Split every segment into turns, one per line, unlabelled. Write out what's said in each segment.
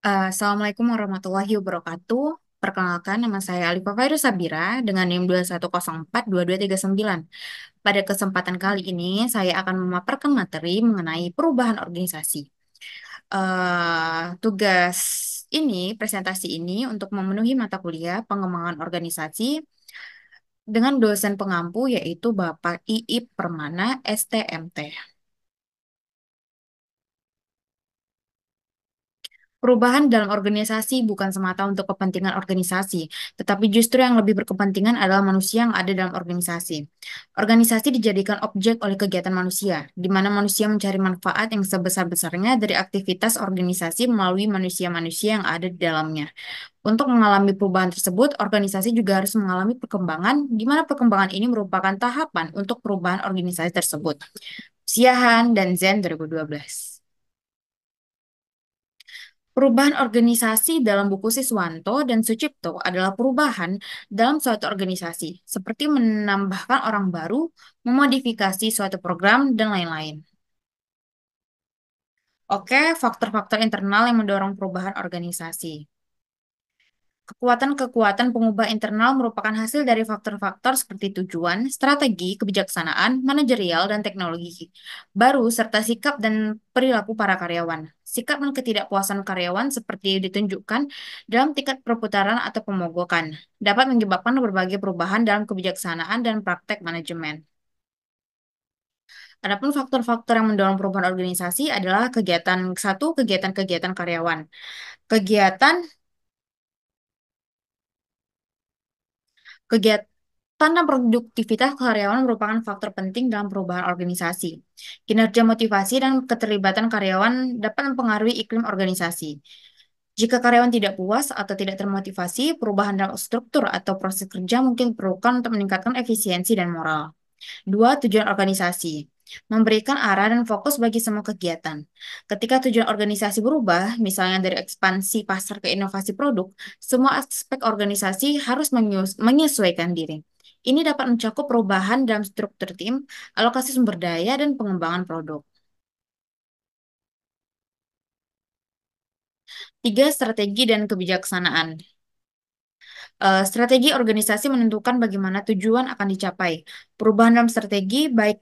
Assalamualaikum warahmatullahi wabarakatuh. Perkenalkan, nama saya Alifa Fairuz Sabira dengan NIM 21042239. Pada kesempatan kali ini, saya akan memaparkan materi mengenai perubahan organisasi. Tugas presentasi ini untuk memenuhi mata kuliah pengembangan organisasi dengan dosen pengampu yaitu Bapak Iip Permana, STMT. Perubahan dalam organisasi bukan semata untuk kepentingan organisasi, tetapi justru yang lebih berkepentingan adalah manusia yang ada dalam organisasi. Organisasi dijadikan objek oleh kegiatan manusia, di mana manusia mencari manfaat yang sebesar-besarnya dari aktivitas organisasi melalui manusia-manusia yang ada di dalamnya. Untuk mengalami perubahan tersebut, organisasi juga harus mengalami perkembangan, di mana perkembangan ini merupakan tahapan untuk perubahan organisasi tersebut. Siahan dan Zen 2012. Perubahan organisasi dalam buku Siswanto dan Sucipto adalah perubahan dalam suatu organisasi, seperti menambahkan orang baru, memodifikasi suatu program, dan lain-lain. Oke, faktor-faktor internal yang mendorong perubahan organisasi. Kekuatan-kekuatan pengubah internal merupakan hasil dari faktor-faktor seperti tujuan, strategi, kebijaksanaan, manajerial, dan teknologi baru, serta sikap dan perilaku para karyawan. Sikap dan ketidakpuasan karyawan seperti ditunjukkan dalam tingkat perputaran atau pemogokan, dapat menyebabkan berbagai perubahan dalam kebijaksanaan dan praktek manajemen. Adapun faktor-faktor yang mendorong perubahan organisasi adalah kegiatan-kegiatan karyawan. Kegiatan Kegiatan dan produktivitas karyawan merupakan faktor penting dalam perubahan organisasi. Kinerja motivasi dan keterlibatan karyawan dapat mempengaruhi iklim organisasi. Jika karyawan tidak puas atau tidak termotivasi, perubahan dalam struktur atau proses kerja mungkin diperlukan untuk meningkatkan efisiensi dan moral. Dua, tujuan organisasi. Memberikan arah dan fokus bagi semua kegiatan. Ketika tujuan organisasi berubah, misalnya dari ekspansi pasar ke inovasi produk, semua aspek organisasi harus menyesuaikan diri. Ini dapat mencakup perubahan dalam struktur tim, alokasi sumber daya, dan pengembangan produk. Tiga, strategi dan kebijaksanaan. Strategi organisasi menentukan bagaimana tujuan akan dicapai. Perubahan dalam strategi, baik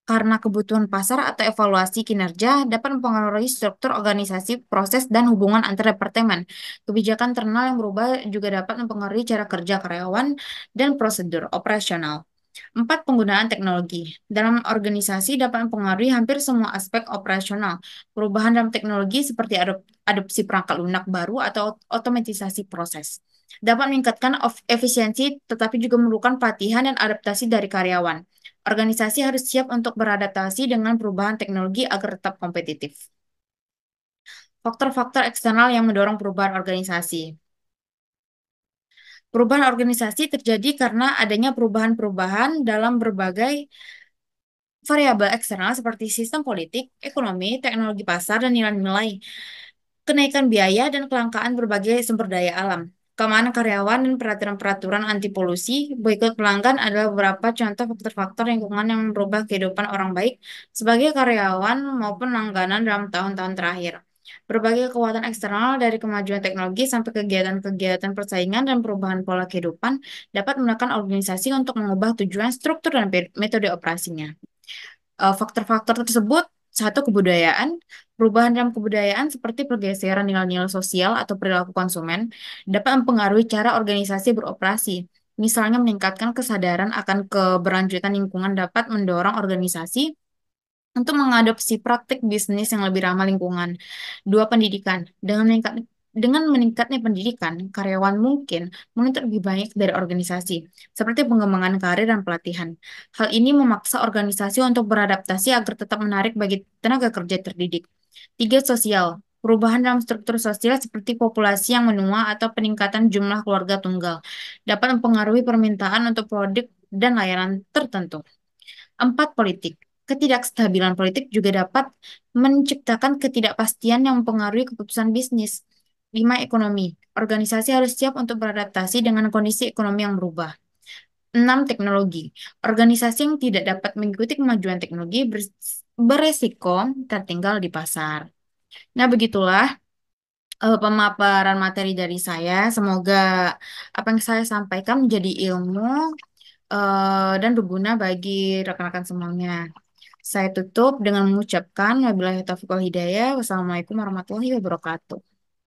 karena kebutuhan pasar atau evaluasi kinerja, dapat mempengaruhi struktur organisasi, proses, dan hubungan antar departemen. Kebijakan internal yang berubah juga dapat mempengaruhi cara kerja karyawan dan prosedur operasional. Empat, penggunaan teknologi. Dalam organisasi dapat mempengaruhi hampir semua aspek operasional. Perubahan dalam teknologi seperti adopsi perangkat lunak baru atau otomatisasi proses dapat meningkatkan efisiensi, tetapi juga memerlukan pelatihan dan adaptasi dari karyawan. Organisasi harus siap untuk beradaptasi dengan perubahan teknologi agar tetap kompetitif. Faktor-faktor eksternal yang mendorong perubahan organisasi. Perubahan organisasi terjadi karena adanya perubahan-perubahan dalam berbagai variabel eksternal seperti sistem politik, ekonomi, teknologi pasar, dan nilai-nilai, kenaikan biaya, dan kelangkaan berbagai sumber daya alam. Keamanan karyawan dan peraturan-peraturan anti polusi, boikot pelanggan adalah beberapa contoh faktor-faktor lingkungan yang merubah kehidupan orang baik sebagai karyawan maupun langganan dalam tahun-tahun terakhir. Berbagai kekuatan eksternal dari kemajuan teknologi sampai kegiatan-kegiatan persaingan dan perubahan pola kehidupan dapat menekan organisasi untuk mengubah tujuan, struktur, dan metode operasinya. Faktor-faktor tersebut, satu, kebudayaan. Perubahan dalam kebudayaan seperti pergeseran nilai-nilai sosial atau perilaku konsumen dapat mempengaruhi cara organisasi beroperasi. Misalnya meningkatkan kesadaran akan keberlanjutan lingkungan dapat mendorong organisasi untuk mengadopsi praktik bisnis yang lebih ramah lingkungan. Dua, pendidikan. Dengan meningkatnya pendidikan, karyawan mungkin menuntut lebih banyak dari organisasi, seperti pengembangan karir dan pelatihan. Hal ini memaksa organisasi untuk beradaptasi agar tetap menarik bagi tenaga kerja terdidik. Tiga, sosial. Perubahan dalam struktur sosial seperti populasi yang menua atau peningkatan jumlah keluarga tunggal dapat mempengaruhi permintaan untuk produk dan layanan tertentu. Empat, politik. Ketidakstabilan politik juga dapat menciptakan ketidakpastian yang mempengaruhi keputusan bisnis. Lima, ekonomi. Organisasi harus siap untuk beradaptasi dengan kondisi ekonomi yang berubah. Enam, teknologi. Organisasi yang tidak dapat mengikuti kemajuan teknologi beresiko tertinggal di pasar. Nah, begitulah pemaparan materi dari saya. Semoga apa yang saya sampaikan menjadi ilmu dan berguna bagi rekan-rekan semuanya. Saya tutup dengan mengucapkan wabillahi taufiq wal hidayah. Wassalamualaikum warahmatullahi wabarakatuh.